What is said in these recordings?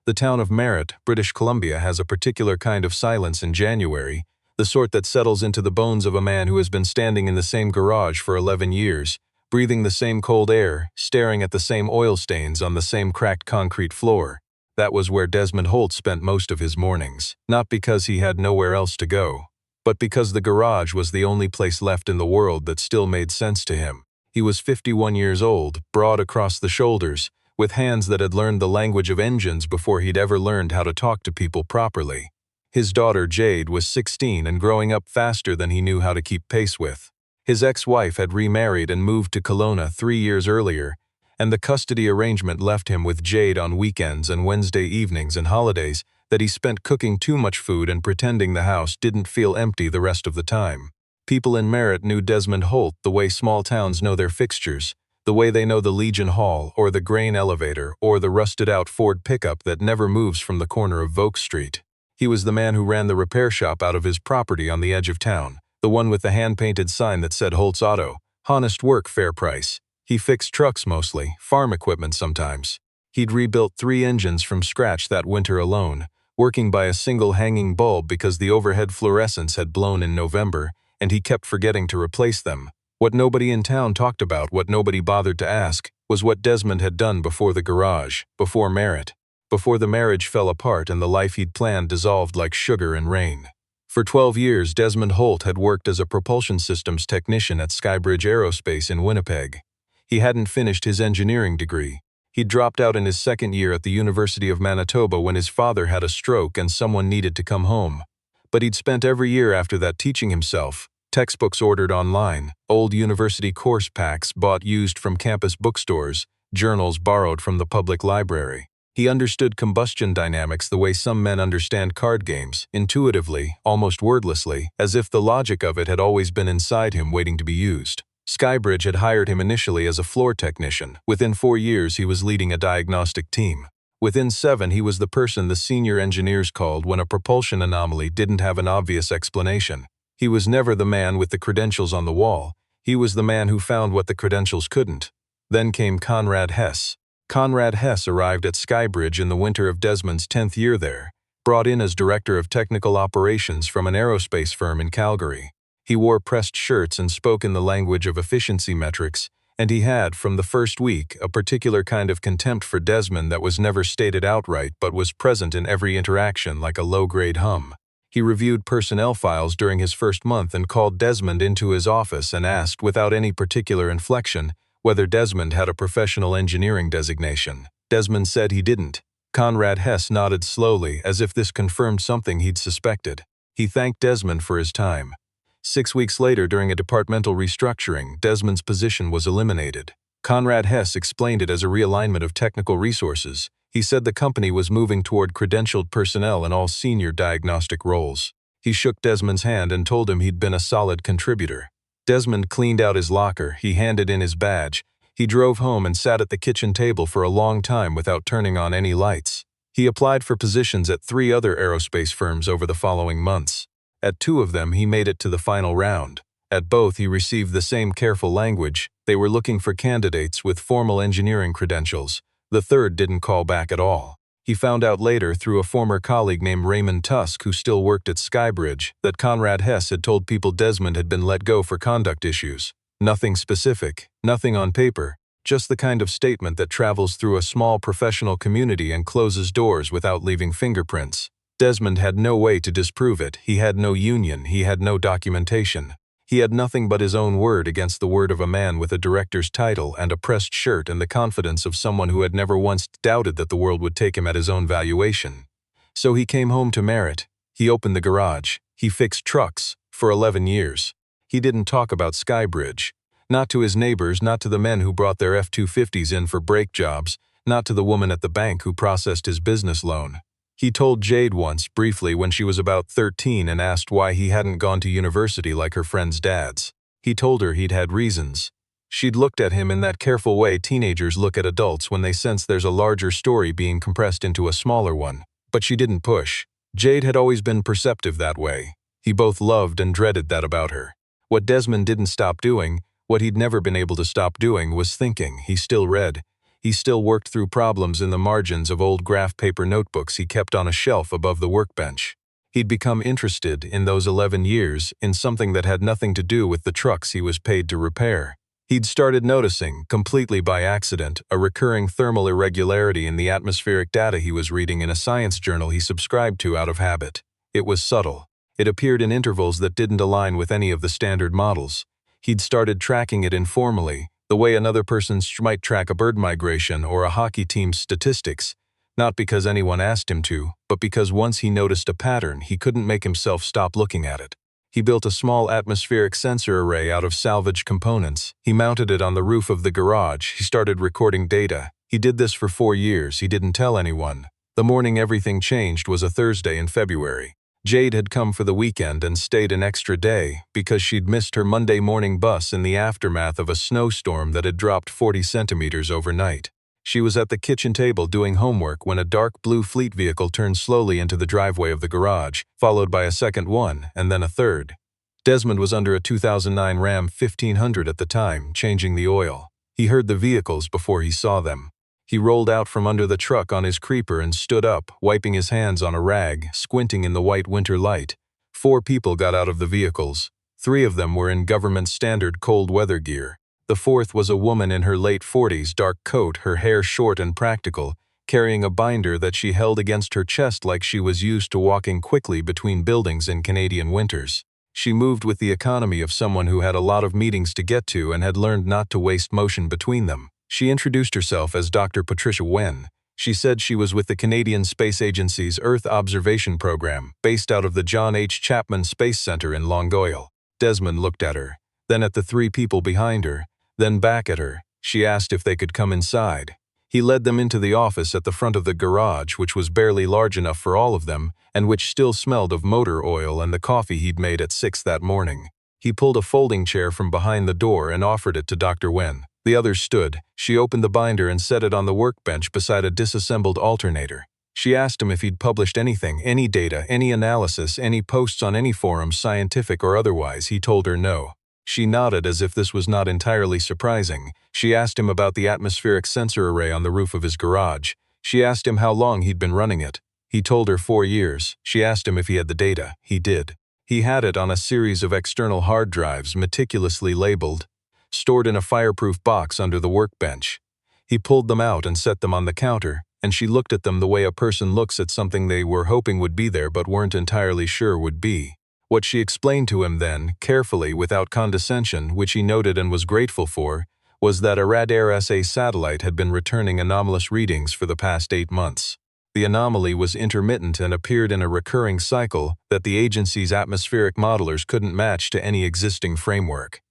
The town of Merritt, British Columbia, has a particular kind of silence in January, the sort that settles into the bones of a man who has been standing in the same garage for 11 years, breathing the same cold air, staring at the same oil stains on the same cracked concrete floor. That was where Desmond Holt spent most of his mornings, not because he had nowhere else to go, but because the garage was the only place left in the world that still made sense to him. He was 51 years old, broad across the shoulders, with hands that had learned the language of engines before he'd ever learned how to talk to people properly. His daughter Jade was 16 and growing up faster than he knew how to keep pace with. His ex-wife had remarried and moved to Kelowna 3 years earlier, and the custody arrangement left him with Jade on weekends and Wednesday evenings and holidays that he spent cooking too much food and pretending the house didn't feel empty the rest of the time. People in Merritt knew Desmond Holt the way small towns know their fixtures, the way they know the Legion Hall or the grain elevator or the rusted-out Ford pickup that never moves from the corner of Volk Street. He was the man who ran the repair shop out of his property on the edge of town, the one with the hand-painted sign that said Holt's Auto, honest work, fair price. He fixed trucks mostly, farm equipment sometimes. He'd rebuilt 3 engines from scratch that winter alone, working by a single hanging bulb because the overhead fluorescents had blown in November, and he kept forgetting to replace them. What nobody in town talked about, what nobody bothered to ask, was what Desmond had done before the garage, before Merritt, before the marriage fell apart and the life he'd planned dissolved like sugar in rain. For 12 years, Desmond Holt had worked as a propulsion systems technician at Skybridge Aerospace in Winnipeg. He hadn't finished his engineering degree. He'd dropped out in his second year at the University of Manitoba when his father had a stroke and someone needed to come home. But he'd spent every year after that teaching himself, textbooks ordered online, old university course packs bought used from campus bookstores, journals borrowed from the public library. He understood combustion dynamics the way some men understand card games, intuitively, almost wordlessly, as if the logic of it had always been inside him waiting to be used. Skybridge had hired him initially as a floor technician. Within 4 years, he was leading a diagnostic team. Within 7, he was the person the senior engineers called when a propulsion anomaly didn't have an obvious explanation. He was never the man with the credentials on the wall. He was the man who found what the credentials couldn't. Then came Conrad Hess. Conrad Hess arrived at Skybridge in the winter of Desmond's 10th year there, brought in as director of technical operations from an aerospace firm in Calgary. He wore pressed shirts and spoke in the language of efficiency metrics, and he had, from the first week, a particular kind of contempt for Desmond that was never stated outright but was present in every interaction like a low-grade hum. He reviewed personnel files during his first month and called Desmond into his office and asked, without any particular inflection, whether Desmond had a professional engineering designation. Desmond said he didn't. Conrad Hess nodded slowly, as if this confirmed something he'd suspected. He thanked Desmond for his time. 6 weeks later, during a departmental restructuring, Desmond's position was eliminated. Conrad Hess explained it as a realignment of technical resources. He said the company was moving toward credentialed personnel in all senior diagnostic roles. He shook Desmond's hand and told him he'd been a solid contributor. Desmond cleaned out his locker, he handed in his badge. He drove home and sat at the kitchen table for a long time without turning on any lights. He applied for positions at 3 other aerospace firms over the following months. At 2 of them, he made it to the final round. At both, he received the same careful language. They were looking for candidates with formal engineering credentials. The third didn't call back at all. He found out later through a former colleague named Raymond Tusk who still worked at Skybridge that Conrad Hess had told people Desmond had been let go for conduct issues. Nothing specific, nothing on paper, just the kind of statement that travels through a small professional community and closes doors without leaving fingerprints. Desmond had no way to disprove it. He had no union, he had no documentation. He had nothing but his own word against the word of a man with a director's title and a pressed shirt and the confidence of someone who had never once doubted that the world would take him at his own valuation. So he came home to Merritt. He opened the garage. He fixed trucks for 11 years. He didn't talk about Skybridge. Not to his neighbors, not to the men who brought their F-250s in for brake jobs, not to the woman at the bank who processed his business loan. He told Jade once, briefly, when she was about 13 and asked why he hadn't gone to university like her friends' dads. He told her he'd had reasons. She'd looked at him in that careful way teenagers look at adults when they sense there's a larger story being compressed into a smaller one. But she didn't push. Jade had always been perceptive that way. He both loved and dreaded that about her. What Desmond didn't stop doing, what he'd never been able to stop doing, was thinking. He still read. he still worked through problems in the margins of old graph paper notebooks he kept on a shelf above the workbench. He'd become interested, in those 11 years, in something that had nothing to do with the trucks he was paid to repair. He'd started noticing, completely by accident, a recurring thermal irregularity in the atmospheric data he was reading in a science journal he subscribed to out of habit. It was subtle. It appeared in intervals that didn't align with any of the standard models. He'd started tracking it informally, the way another person might track a bird migration or a hockey team's statistics, not because anyone asked him to, but because once he noticed a pattern, he couldn't make himself stop looking at it. He built a small atmospheric sensor array out of salvaged components. He mounted it on the roof of the garage. He started recording data. He did this for 4 years. He didn't tell anyone. The morning everything changed was a Thursday in February. Jade had come for the weekend and stayed an extra day because she'd missed her Monday morning bus in the aftermath of a snowstorm that had dropped 40 centimeters overnight. She was at the kitchen table doing homework when a dark blue fleet vehicle turned slowly into the driveway of the garage, followed by a second one, and then a third. Desmond was under a 2009 Ram 1500 at the time, changing the oil. He heard the vehicles before he saw them. He rolled out from under the truck on his creeper and stood up, wiping his hands on a rag, squinting in the white winter light. 4 people got out of the vehicles. 3 of them were in government standard cold weather gear. The 4th was a woman in her late 40s, dark coat, her hair short and practical, carrying a binder that she held against her chest like she was used to walking quickly between buildings in Canadian winters. She moved with the economy of someone who had a lot of meetings to get to and had learned not to waste motion between them. She introduced herself as Dr. Patricia Wen. She said she was with the Canadian Space Agency's Earth Observation Program, based out of the John H. Chapman Space Center in Longueuil. Desmond looked at her, then at the 3 people behind her, then back at her. She asked if they could come inside. He led them into the office at the front of the garage, which was barely large enough for all of them, and which still smelled of motor oil and the coffee he'd made at 6 that morning. He pulled a folding chair from behind the door and offered it to Dr. Wen. The others stood. She opened the binder and set it on the workbench beside a disassembled alternator. She asked him if he'd published anything, any data, any analysis, any posts on any forum, scientific or otherwise. He told her no. She nodded as if this was not entirely surprising. She asked him about the atmospheric sensor array on the roof of his garage. She asked him how long he'd been running it. He told her 4 years. She asked him if he had the data. He did. He had it on a series of external hard drives, meticulously labeled, stored in a fireproof box under the workbench. He pulled them out and set them on the counter, and she looked at them the way a person looks at something they were hoping would be there but weren't entirely sure would be. What she explained to him then, carefully, without condescension, which he noted and was grateful for, was that a RADAIR-SA satellite had been returning anomalous readings for the past 8 months. The anomaly was intermittent and appeared in a recurring cycle that the agency's atmospheric modelers couldn't match to any existing framework.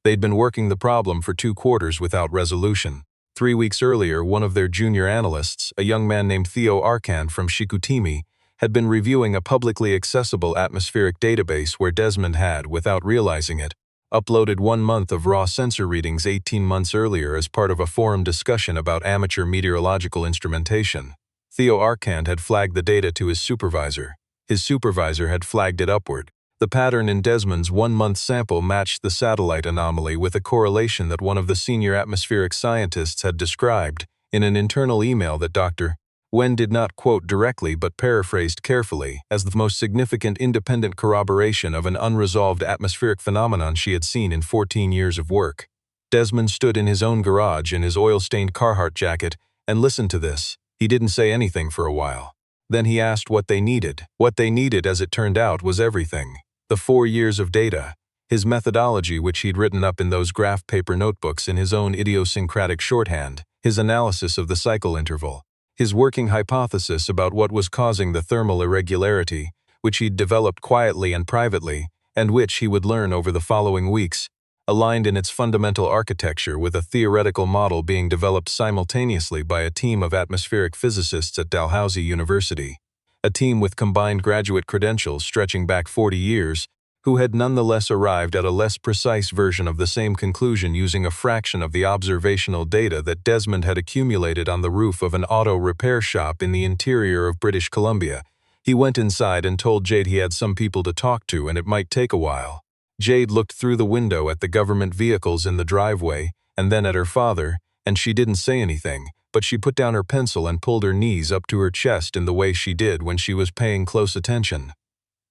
They'd been working the problem for 2 quarters without resolution. 3 weeks earlier, one of their junior analysts, a young man named Theo Arcand from Chicoutimi, had been reviewing a publicly accessible atmospheric database where Desmond had, without realizing it, uploaded 1 month of raw sensor readings 18 months earlier as part of a forum discussion about amateur meteorological instrumentation. Theo Arcand had flagged the data to his supervisor. His supervisor had flagged it upward. The pattern in Desmond's 1-month sample matched the satellite anomaly with a correlation that one of the senior atmospheric scientists had described in an internal email that Dr. Wen did not quote directly but paraphrased carefully as the most significant independent corroboration of an unresolved atmospheric phenomenon she had seen in 14 years of work. Desmond stood in his own garage in his oil-stained Carhartt jacket and listened to this. He didn't say anything for a while. Then he asked what they needed. What they needed, as it turned out, was everything. The 4 years of data, his methodology which he'd written up in those graph paper notebooks in his own idiosyncratic shorthand, his analysis of the cycle interval, his working hypothesis about what was causing the thermal irregularity, which he'd developed quietly and privately, and which, he would learn over the following weeks, aligned in its fundamental architecture with a theoretical model being developed simultaneously by a team of atmospheric physicists at Dalhousie University. A team with combined graduate credentials stretching back 40 years, who had nonetheless arrived at a less precise version of the same conclusion using a fraction of the observational data that Desmond had accumulated on the roof of an auto repair shop in the interior of British Columbia. He went inside and told Jade he had some people to talk to and it might take a while. Jade looked through the window at the government vehicles in the driveway and then at her father, and she didn't say anything, but she put down her pencil and pulled her knees up to her chest in the way she did when she was paying close attention.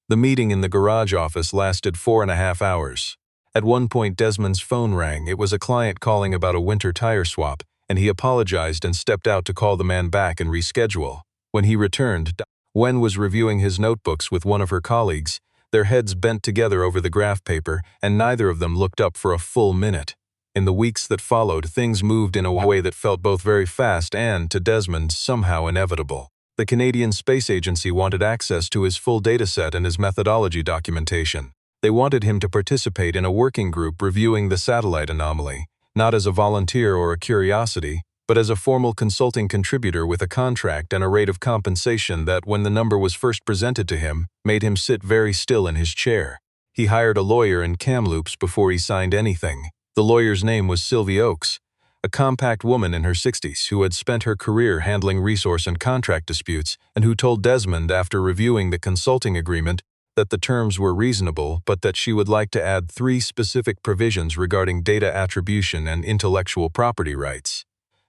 The meeting in the garage office lasted 4.5 hours. At one point Desmond's phone rang. It was a client calling about a winter tire swap, and he apologized and stepped out to call the man back and reschedule. When he returned, Wen was reviewing his notebooks with one of her colleagues, their heads bent together over the graph paper, and neither of them looked up for a full minute. In the weeks that followed, things moved in a way that felt both very fast and, to Desmond, somehow inevitable. The Canadian Space Agency wanted access to his full dataset and his methodology documentation. They wanted him to participate in a working group reviewing the satellite anomaly, not as a volunteer or a curiosity, but as a formal consulting contributor with a contract and a rate of compensation that, when the number was first presented to him, made him sit very still in his chair. He hired a lawyer in Kamloops before he signed anything. The lawyer's name was Sylvie Oakes, a compact woman in her 60s who had spent her career handling resource and contract disputes and who told Desmond after reviewing the consulting agreement that the terms were reasonable but that she would like to add 3 specific provisions regarding data attribution and intellectual property rights.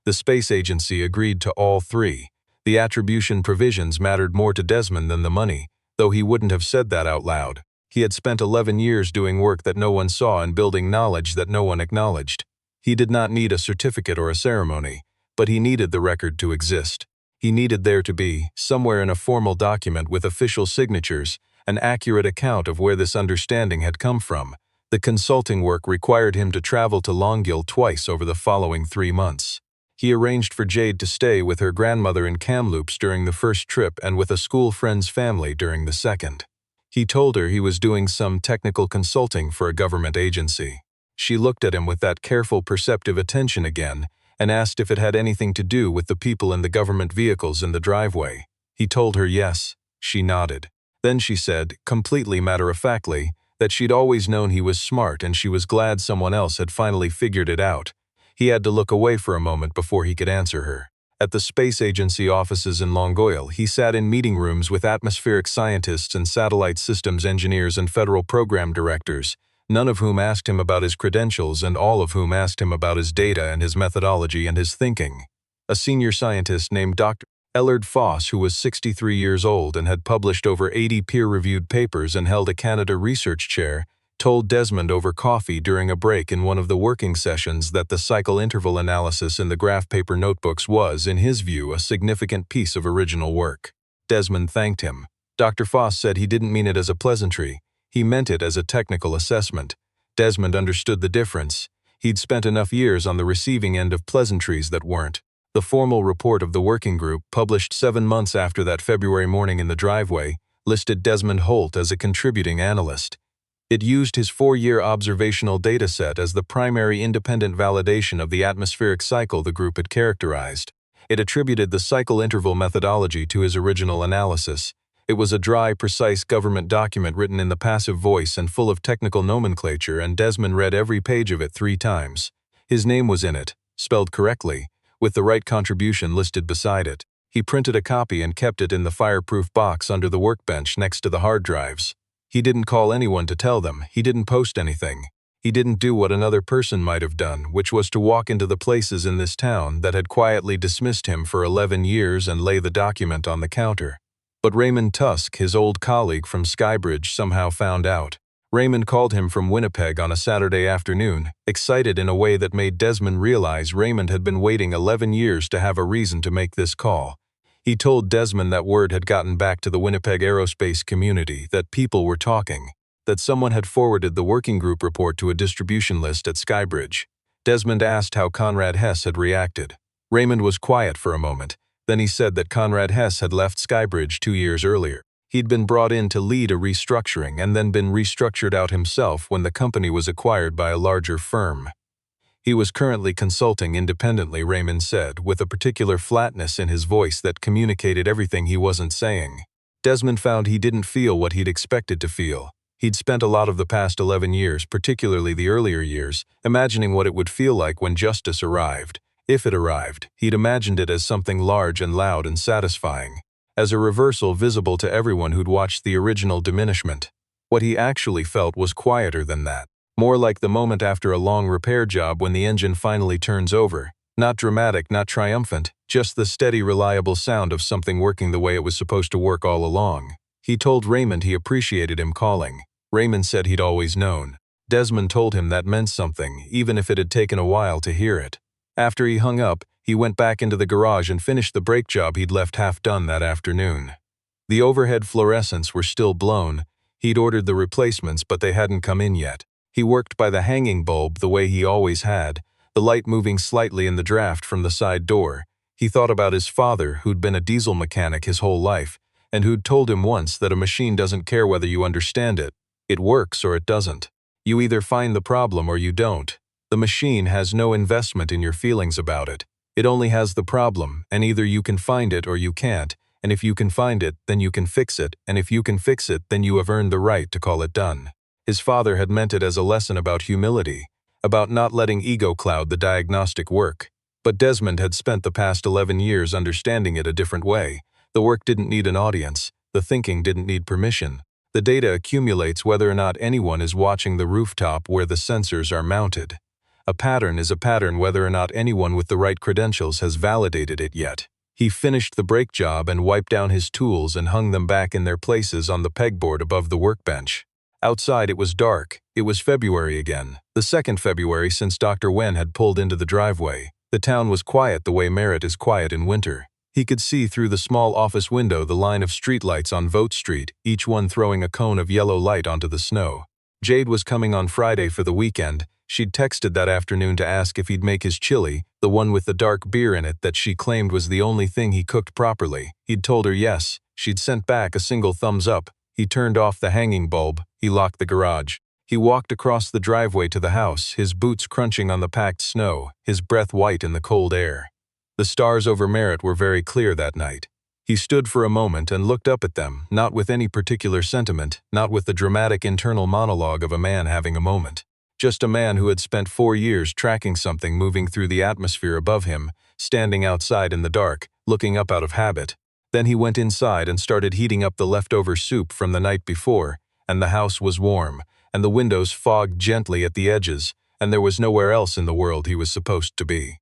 The space agency agreed to all 3. The attribution provisions mattered more to Desmond than the money, though he wouldn't have said that out loud. He had spent 11 years doing work that no one saw and building knowledge that no one acknowledged. He did not need a certificate or a ceremony, but he needed the record to exist. He needed there to be, somewhere in a formal document with official signatures, an accurate account of where this understanding had come from. The consulting work required him to travel to Longueuil twice over the following 3 months. He arranged for Jade to stay with her grandmother in Kamloops during the first trip and with a school friend's family during the second. He told her he was doing some technical consulting for a government agency. She looked at him with that careful, perceptive attention again and asked if it had anything to do with the people in the government vehicles in the driveway. He told her yes. She nodded. Then she said, completely matter-of-factly, that she'd always known he was smart and she was glad someone else had finally figured it out. He had to look away for a moment before he could answer her. At the space agency offices in Longueuil, he sat in meeting rooms with atmospheric scientists and satellite systems engineers and federal program directors, none of whom asked him about his credentials and all of whom asked him about his data and his methodology and his thinking. A senior scientist named Dr. Ellard Foss, who was 63 years old and had published over 80 peer-reviewed papers and held a Canada research chair, told Desmond over coffee during a break in one of the working sessions that the cycle interval analysis in the graph paper notebooks was, in his view, a significant piece of original work. Desmond thanked him. Dr. Foss said he didn't mean it as a pleasantry. He meant it as a technical assessment. Desmond understood the difference. He'd spent enough years on the receiving end of pleasantries that weren't. The formal report of the working group, published 7 months after that February morning in the driveway, listed Desmond Holt as a contributing analyst. It used his 4-year observational dataset as the primary independent validation of the atmospheric cycle the group had characterized. It attributed the cycle interval methodology to his original analysis. It was a dry, precise government document written in the passive voice and full of technical nomenclature, and Desmond read every page of it 3 times. His name was in it, spelled correctly, with the right contribution listed beside it. He printed a copy and kept it in the fireproof box under the workbench next to the hard drives. He didn't call anyone to tell them. He didn't post anything. He didn't do what another person might have done, which was to walk into the places in this town that had quietly dismissed him for 11 years and lay the document on the counter. But Raymond Tusk, his old colleague from Skybridge, somehow found out. Raymond called him from Winnipeg on a Saturday afternoon, excited in a way that made Desmond realize Raymond had been waiting 11 years to have a reason to make this call. He told Desmond that word had gotten back to the Winnipeg aerospace community, that people were talking, that someone had forwarded the working group report to a distribution list at Skybridge. Desmond asked how Conrad Hess had reacted. Raymond was quiet for a moment. Then he said that Conrad Hess had left Skybridge 2 years earlier. He'd been brought in to lead a restructuring and then been restructured out himself when the company was acquired by a larger firm. He was currently consulting independently, Raymond said, with a particular flatness in his voice that communicated everything he wasn't saying. Desmond found he didn't feel what he'd expected to feel. He'd spent a lot of the past 11 years, particularly the earlier years, imagining what it would feel like when justice arrived. If it arrived, he'd imagined it as something large and loud and satisfying, as a reversal visible to everyone who'd watched the original diminishment. What he actually felt was quieter than that. More like the moment after a long repair job when the engine finally turns over. Not dramatic, not triumphant, just the steady, reliable sound of something working the way it was supposed to work all along. He told Raymond he appreciated him calling. Raymond said he'd always known. Desmond told him that meant something, even if it had taken a while to hear it. After he hung up, he went back into the garage and finished the brake job he'd left half done that afternoon. The overhead fluorescents were still blown. He'd ordered the replacements, but they hadn't come in yet. He worked by the hanging bulb the way he always had, the light moving slightly in the draft from the side door. He thought about his father, who'd been a diesel mechanic his whole life, and who'd told him once that a machine doesn't care whether you understand it. It works or it doesn't. You either find the problem or you don't. The machine has no investment in your feelings about it. It only has the problem, and either you can find it or you can't, and if you can find it, then you can fix it, and if you can fix it, then you have earned the right to call it done. His father had meant it as a lesson about humility, about not letting ego cloud the diagnostic work. But Desmond had spent the past 11 years understanding it a different way. The work didn't need an audience. The thinking didn't need permission. The data accumulates whether or not anyone is watching the rooftop where the sensors are mounted. A pattern is a pattern whether or not anyone with the right credentials has validated it yet. He finished the brake job and wiped down his tools and hung them back in their places on the pegboard above the workbench. Outside it was dark. It was February again, the second February since Dr. Wen had pulled into the driveway. The town was quiet the way Merritt is quiet in winter. He could see through the small office window the line of streetlights on Vote Street, each one throwing a cone of yellow light onto the snow. Jade was coming on Friday for the weekend. She'd texted that afternoon to ask if he'd make his chili, the one with the dark beer in it that she claimed was the only thing he cooked properly. He'd told her yes. She'd sent back a single thumbs up. He turned off the hanging bulb. He locked the garage. He walked across the driveway to the house, his boots crunching on the packed snow, his breath white in the cold air. The stars over Merritt were very clear that night. He stood for a moment and looked up at them, not with any particular sentiment, not with the dramatic internal monologue of a man having a moment. Just a man who had spent 4 years tracking something moving through the atmosphere above him, standing outside in the dark, looking up out of habit. Then he went inside and started heating up the leftover soup from the night before, and the house was warm, and the windows fogged gently at the edges, and there was nowhere else in the world he was supposed to be.